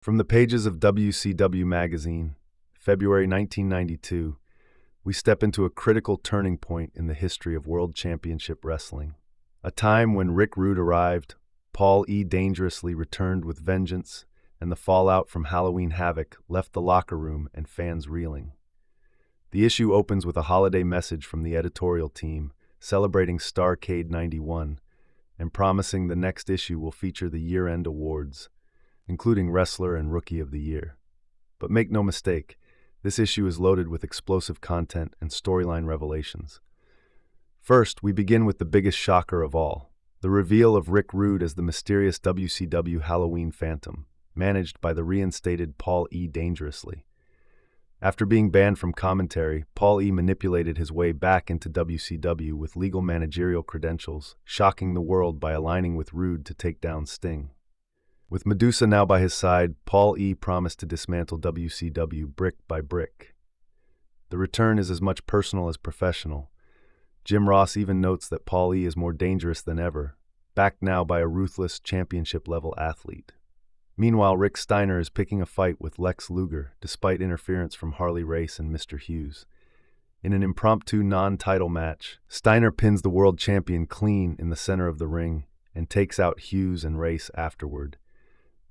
From the pages of WCW Magazine, February 1992, we step into a critical turning point in the history of World Championship Wrestling. A time when Rick Rude arrived, Paul E. dangerously returned with vengeance, and the fallout from Halloween Havoc left the locker room and fans reeling. The issue opens with a holiday message from the editorial team, celebrating Starrcade 91, and promising the next issue will feature the year-end awards, including Wrestler and Rookie of the Year. But make no mistake, this issue is loaded with explosive content and storyline revelations. First, we begin with the biggest shocker of all, the reveal of Rick Rude as the mysterious WCW Halloween Phantom, managed by the reinstated Paul E. dangerously. After being banned from commentary, Paul E. manipulated his way back into WCW with legal managerial credentials, shocking the world by aligning with Rude to take down Sting. With Medusa now by his side, Paul E. promised to dismantle WCW brick by brick. The return is as much personal as professional. Jim Ross even notes that Paul E. is more dangerous than ever, backed now by a ruthless championship-level athlete. Meanwhile, Rick Steiner is picking a fight with Lex Luger, despite interference from Harley Race and Mr. Hughes. In an impromptu non-title match, Steiner pins the world champion clean in the center of the ring and takes out Hughes and Race afterward.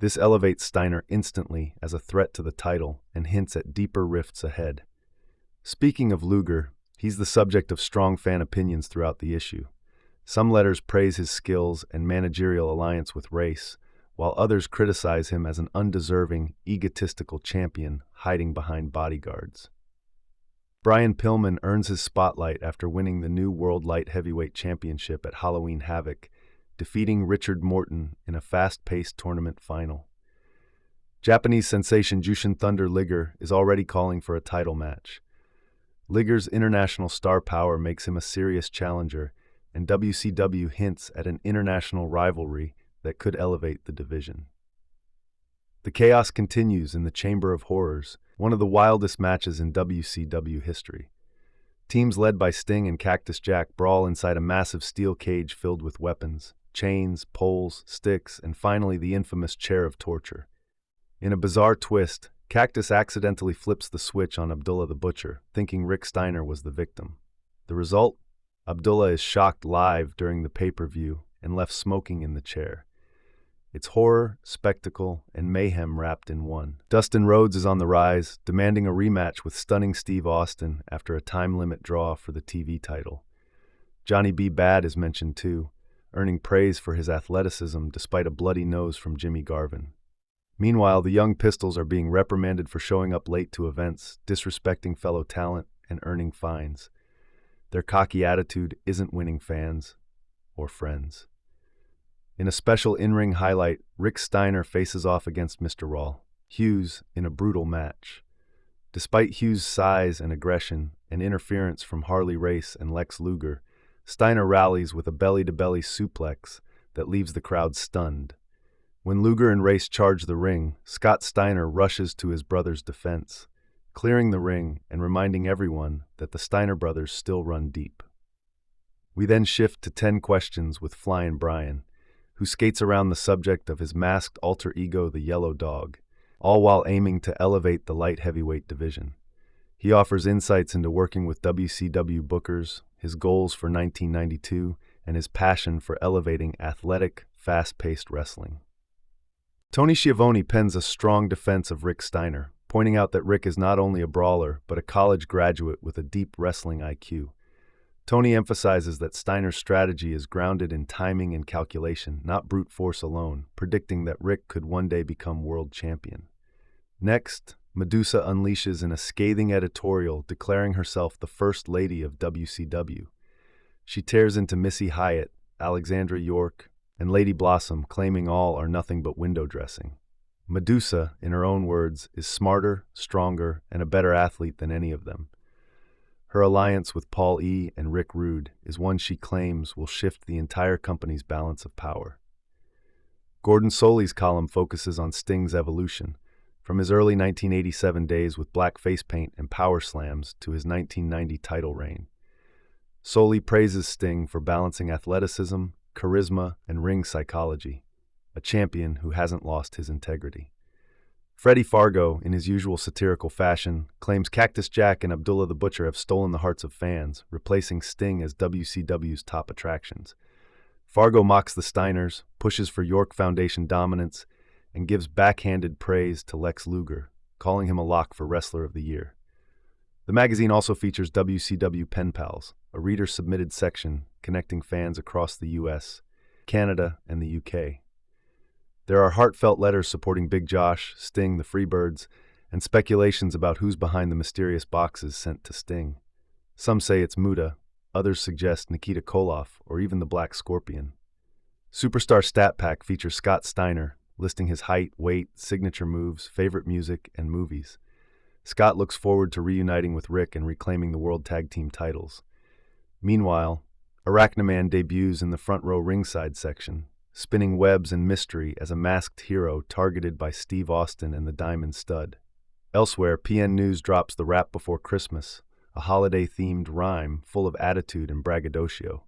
This elevates Steiner instantly as a threat to the title and hints at deeper rifts ahead. Speaking of Luger, he's the subject of strong fan opinions throughout the issue. Some letters praise his skills and managerial alliance with Race, while others criticize him as an undeserving, egotistical champion hiding behind bodyguards. Brian Pillman earns his spotlight after winning the new World Light Heavyweight Championship at Halloween Havoc, defeating Richard Morton in a fast-paced tournament final. Japanese sensation Jushin Thunder Liger is already calling for a title match. Liger's international star power makes him a serious challenger, and WCW hints at an international rivalry that could elevate the division. The chaos continues in the Chamber of Horrors, one of the wildest matches in WCW history. Teams led by Sting and Cactus Jack brawl inside a massive steel cage filled with weapons, chains, poles, sticks, and finally the infamous chair of torture. In a bizarre twist, Cactus accidentally flips the switch on Abdullah the Butcher, thinking Rick Steiner was the victim. The result? Abdullah is shocked live during the pay-per-view and left smoking in the chair. It's horror, spectacle, and mayhem wrapped in one. Dustin Rhodes is on the rise, demanding a rematch with stunning Steve Austin after a time-limit draw for the TV title. Johnny B. Bad is mentioned too, earning praise for his athleticism despite a bloody nose from Jimmy Garvin. Meanwhile, the Young Pistols are being reprimanded for showing up late to events, disrespecting fellow talent, and earning fines. Their cocky attitude isn't winning fans or friends. In a special in-ring highlight, Rick Steiner faces off against Mr. Raw, Hughes, in a brutal match. Despite Hughes' size and aggression and interference from Harley Race and Lex Luger, Steiner rallies with a belly-to-belly suplex that leaves the crowd stunned. When Luger and Race charge the ring, Scott Steiner rushes to his brother's defense, clearing the ring and reminding everyone that the Steiner brothers still run deep. We then shift to 10 Questions with Flyin' Brian, who skates around the subject of his masked alter ego, the Yellow Dog, all while aiming to elevate the light heavyweight division. He offers insights into working with WCW bookers, his goals for 1992, and his passion for elevating athletic, fast-paced wrestling. Tony Schiavone pens a strong defense of Rick Steiner, pointing out that Rick is not only a brawler, but a college graduate with a deep wrestling IQ. Tony emphasizes that Steiner's strategy is grounded in timing and calculation, not brute force alone, predicting that Rick could one day become world champion. Next, Medusa unleashes in a scathing editorial declaring herself the First Lady of WCW. She tears into Missy Hyatt, Alexandra York, and Lady Blossom, claiming all are nothing but window dressing. Medusa, in her own words, is smarter, stronger, and a better athlete than any of them. Her alliance with Paul E. and Rick Rude is one she claims will shift the entire company's balance of power. Gordon Soley's column focuses on Sting's evolution, from his early 1987 days with black face paint and power slams to his 1990 title reign. Soley praises Sting for balancing athleticism, charisma, and ring psychology, a champion who hasn't lost his integrity. Freddie Fargo, in his usual satirical fashion, claims Cactus Jack and Abdullah the Butcher have stolen the hearts of fans, replacing Sting as WCW's top attractions. Fargo mocks the Steiners, pushes for York Foundation dominance, and gives backhanded praise to Lex Luger, calling him a lock for Wrestler of the Year. The magazine also features WCW Pen Pals, a reader-submitted section connecting fans across the US, Canada, and the UK. There are heartfelt letters supporting Big Josh, Sting, the Freebirds, and speculations about who's behind the mysterious boxes sent to Sting. Some say it's Muta, others suggest Nikita Koloff, or even the Black Scorpion. Superstar Stat Pack features Scott Steiner, listing his height, weight, signature moves, favorite music, and movies. Scott looks forward to reuniting with Rick and reclaiming the World Tag Team titles. Meanwhile, Arachnaman debuts in the front row ringside section, spinning webs and mystery as a masked hero targeted by Steve Austin and the Diamond Stud. Elsewhere, PN News drops The Rap Before Christmas, a holiday-themed rhyme full of attitude and braggadocio.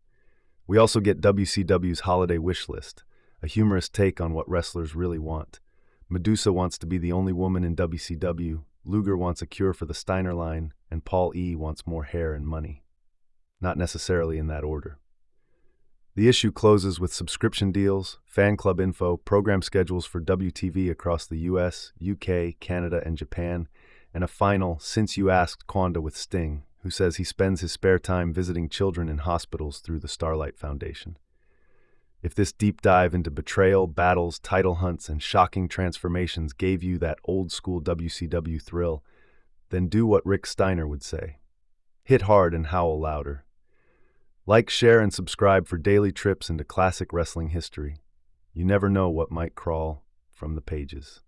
We also get WCW's Holiday Wish List, a humorous take on what wrestlers really want. Medusa wants to be the only woman in WCW, Luger wants a cure for the Steiner line, and Paul E. wants more hair and money. Not necessarily in that order. The issue closes with subscription deals, fan club info, program schedules for WTV across the US, UK, Canada, and Japan, and a final Since You Asked Quanda with Sting, who says he spends his spare time visiting children in hospitals through the Starlight Foundation. If this deep dive into betrayal, battles, title hunts, and shocking transformations gave you that old-school WCW thrill, then do what Rick Steiner would say. Hit hard and howl louder. Like, share, and subscribe for daily trips into classic wrestling history. You never know what might crawl from the pages.